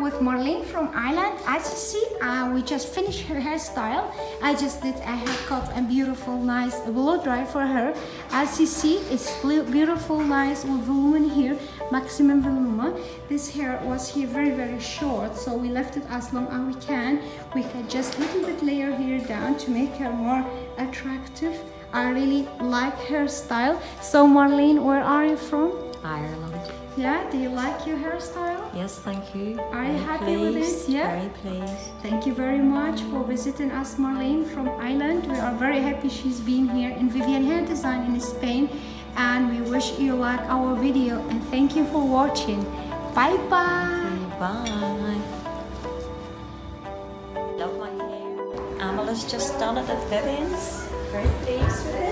with Marlene from Ireland. As you see, we just finished her hairstyle. I just did a haircut and beautiful, nice blow dry for her. As you see, it's beautiful, nice with volume here, maximum volume. This hair was here very short, so we left it as long as we can. We can just little bit layer here down to make her more attractive. I really like hairstyle. So Marlene, where are you from? Ireland. Yeah, do you like your hairstyle? Yes, thank you. Are you happy with it? Yeah. Very pleased. Thank you very much for visiting us, Marlene from Ireland. We are very happy she's been here in Vivian Hair Design in Spain, and we wish you like our video and thank you for watching. Bye bye. Bye. Love my hair. Amal has just done it at Vivian's. Very pleased with it.